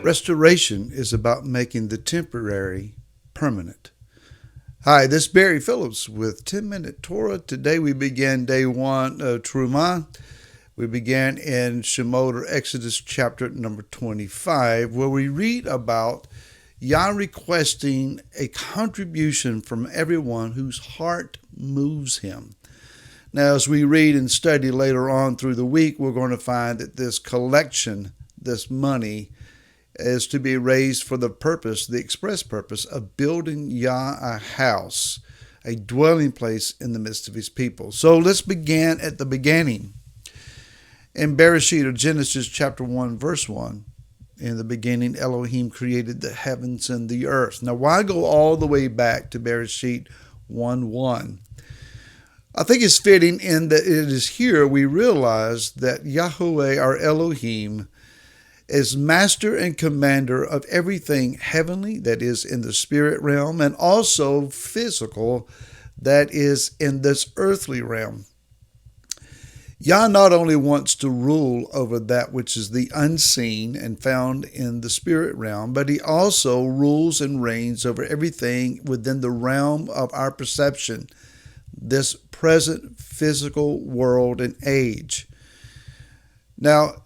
Restoration is about making the temporary permanent. Hi, this is Barry Phillips with 10-Minute Torah. Today we began day one of Terumah. We began in Shemot or Exodus chapter number 25, where we read about Yah requesting a contribution from everyone whose heart moves him. Now, as we read and study later on through the week, we're going to find that this collection, this money, is to be raised for the purpose, the express purpose of building Yah a house, a dwelling place in the midst of his people. So let's begin at the beginning. In Bereshit, or Genesis chapter 1, verse 1, in the beginning, Elohim created the heavens and the earth. Now, why go all the way back to Bereshit 1:1? I think it's fitting in that it is here we realize that Yahweh, our Elohim, is master and commander of everything heavenly, that is in the spirit realm, and also physical, that is in this earthly realm. Yah not only wants to rule over that which is the unseen and found in the spirit realm, but he also rules and reigns over everything within the realm of our perception, this present physical world and age. Now,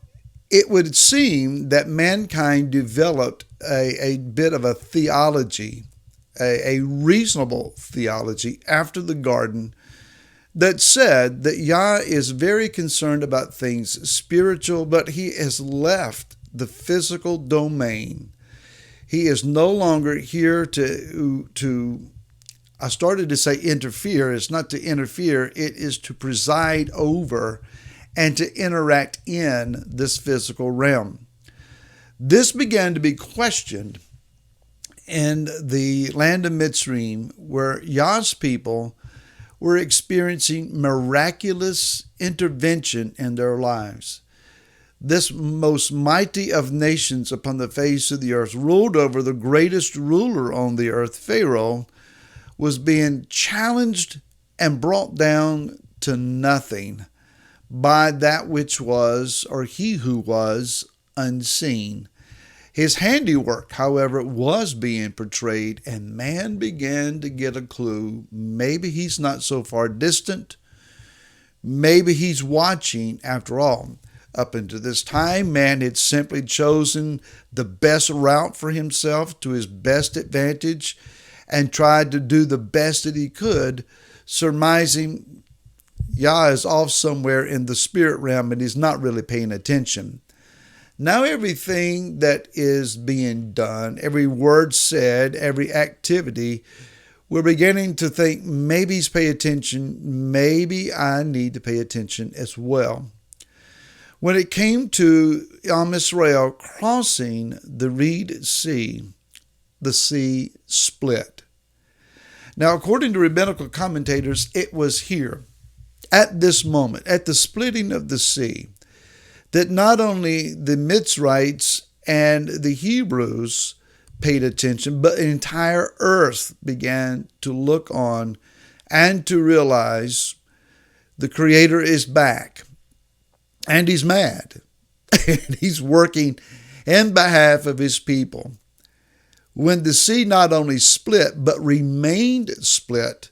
it would seem that mankind developed a bit of a theology, a reasonable theology after the garden, that said that Yah is very concerned about things spiritual, but he has left the physical domain. He is no longer here to I started to say interfere. It's not to interfere, it is to preside over and to interact in this physical realm. This began to be questioned in the land of Mitzrayim, where Yah's people were experiencing miraculous intervention in their lives. This most mighty of nations upon the face of the earth, ruled over the greatest ruler on the earth, Pharaoh, was being challenged and brought down to nothing by that which was, or he who was, unseen. His handiwork, however, was being portrayed, and man began to get a clue. Maybe he's not so far distant. Maybe he's watching after all. Up until this time, man had simply chosen the best route for himself to his best advantage and tried to do the best that he could, surmising Yah is off somewhere in the spirit realm and he's not really paying attention. Now everything that is being done, every word said, every activity, we're beginning to think maybe he's paying attention, maybe I need to pay attention as well. When it came to Israel crossing the Red Sea, the sea split. Now, according to rabbinical commentators, it was here, at this moment, at the splitting of the sea, that not only the Mitzrites and the Hebrews paid attention, but the entire earth began to look on and to realize the Creator is back. And he's mad. And he's working in behalf of his people. When the sea not only split, but remained split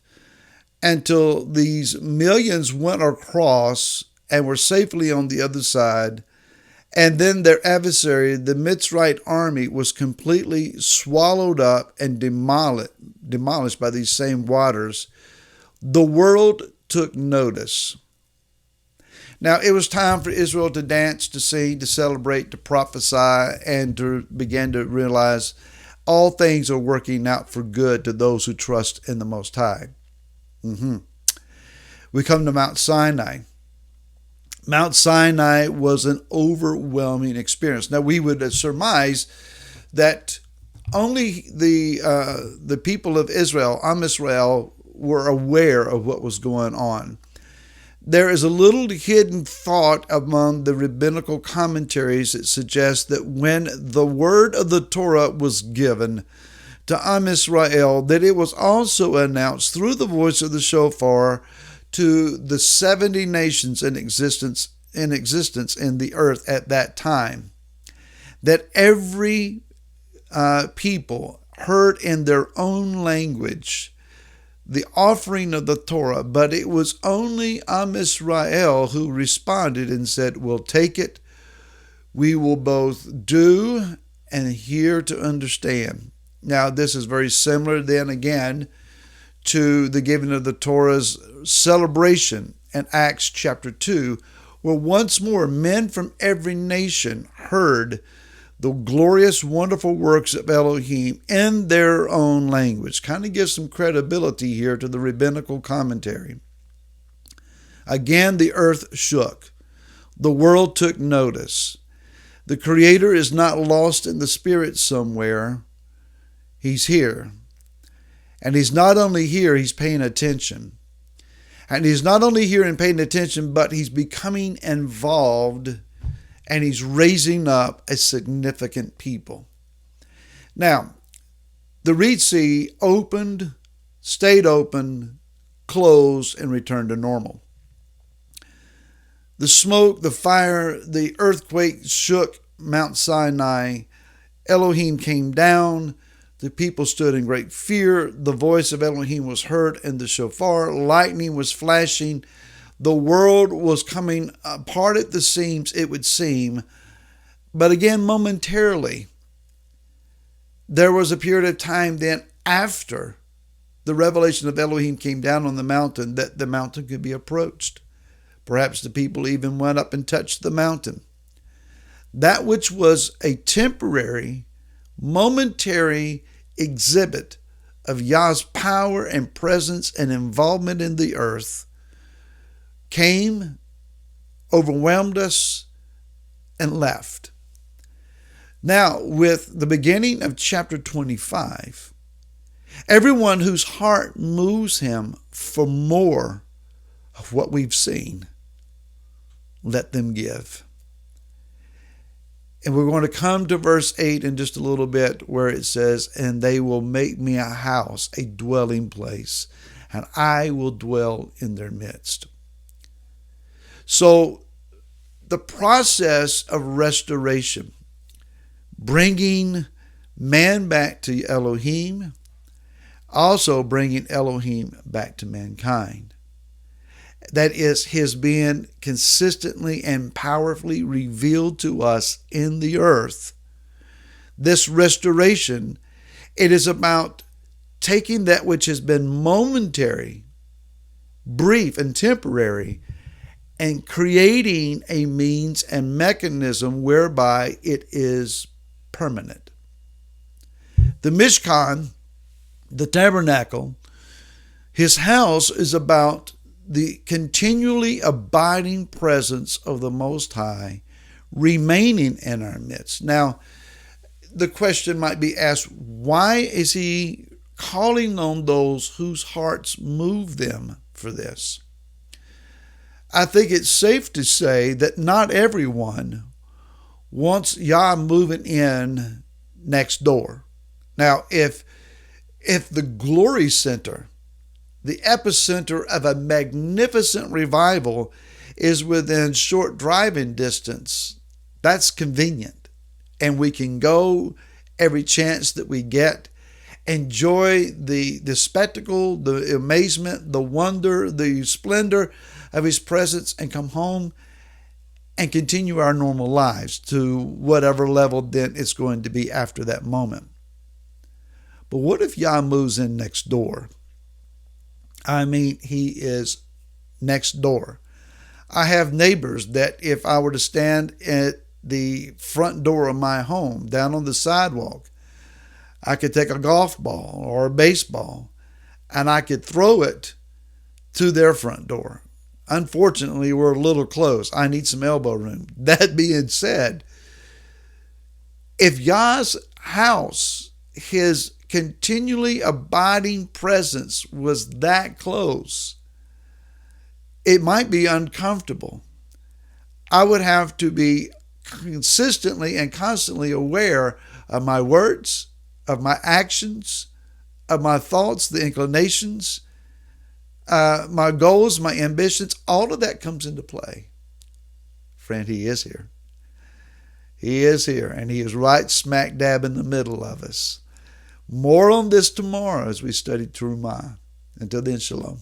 until these millions went across and were safely on the other side, and then their adversary, the Mitzrite army, was completely swallowed up and demolished by these same waters, the world took notice. Now, it was time for Israel to dance, to sing, to celebrate, to prophesy, and to begin to realize all things are working out for good to those who trust in the Most High. We come to Mount Sinai. Mount Sinai was an overwhelming experience. Now, we would surmise that only the people of Israel, Israel, were aware of what was going on. There is a little hidden thought among the rabbinical commentaries that suggests that when the word of the Torah was given to Israel, that it was also announced through the voice of the shofar to the 70 nations in existence in the earth at that time. that every people heard in their own language the offering of the Torah, but it was only Am Israel who responded and said, "We'll take it. We will both do and hear to understand." Now, this is very similar then again to the giving of the Torah's celebration in Acts chapter 2, where once more men from every nation heard the glorious, wonderful works of Elohim in their own language. Kind of gives some credibility here to the rabbinical commentary. Again, the earth shook. The world took notice. The Creator is not lost in the Spirit somewhere. He's here. And He's not only here, He's paying attention. And He's not only here and paying attention, but He's becoming involved, and He's raising up a significant people. Now, the Red Sea opened, stayed open, closed, and returned to normal. The smoke, the fire, the earthquake shook Mount Sinai. Elohim came down. The people stood in great fear. The voice of Elohim was heard in the shofar. Lightning was flashing. The world was coming apart at the seams, it would seem. But again, momentarily, there was a period of time then after the revelation of Elohim came down on the mountain that the mountain could be approached. Perhaps the people even went up and touched the mountain. That which was a temporary, momentary exhibit of Yah's power and presence and involvement in the earth came, overwhelmed us, and left. Now, with the beginning of chapter 25, everyone whose heart moves him for more of what we've seen, let them give. And we're going to come to verse 8 in just a little bit, where it says, "And they will make me a house, a dwelling place, and I will dwell in their midst." So the process of restoration, bringing man back to Elohim, also bringing Elohim back to mankind. That is His being consistently and powerfully revealed to us in the earth. This restoration, it is about taking that which has been momentary, brief, and temporary, and creating a means and mechanism whereby it is permanent. The Mishkan, the tabernacle, His house, is about the continually abiding presence of the Most High remaining in our midst. Now, the question might be asked, why is He calling on those whose hearts move them for this? I think it's safe to say that not everyone wants Yah moving in next door. Now, if the glory center, the epicenter of a magnificent revival, is within short driving distance, that's convenient. And we can go every chance that we get, enjoy the spectacle, the amazement, the wonder, the splendor of His presence, and come home and continue our normal lives to whatever level then it's going to be after that moment. But what if Yah moves in next door? I mean, He is next door. I have neighbors that if I were to stand at the front door of my home, down on the sidewalk, I could take a golf ball or a baseball and I could throw it to their front door. Unfortunately, we're a little close. I need some elbow room. That being said, if Yah's house, His continually abiding presence, was that close, it might be uncomfortable. I would have to be consistently and constantly aware of my words, of my actions, of my thoughts, the inclinations, my goals, my ambitions. All of that comes into play. Friend, He is here. He is here, and He is right smack dab in the middle of us. More on this tomorrow as we study Torah. Until then, shalom.